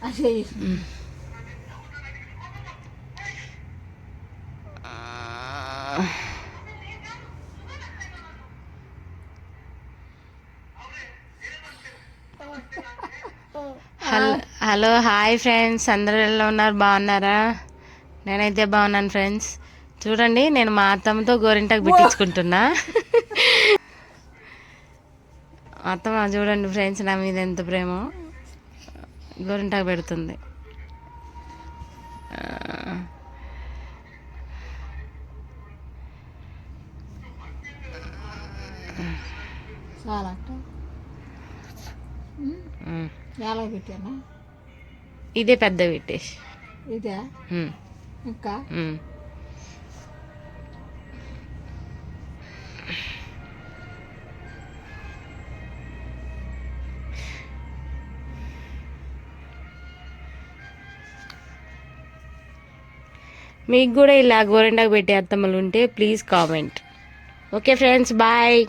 Hello hi friends, అందరూ ఎలా ఉన్నారు? బాగున్నారా? నేనైతే బాగున్నాను ఫ్రెండ్స్. చూడండి, నేను మా అత్తమ్మతో గోరింటాకు పెట్టించుకుంటున్నా. అత్తమ్మ చూడండి ఫ్రెండ్స్, నా మీద ఎంత ప్రేమో. గోరింటాకు పెడుతుంది. ఇదే పెద్ద పెట్టేసి ఇదే ఇంకా మీకు కూడా ఇలా గోరింటాకు పెట్టే అత్తమ్మలు ఉంటే please comment. Okay friends, bye.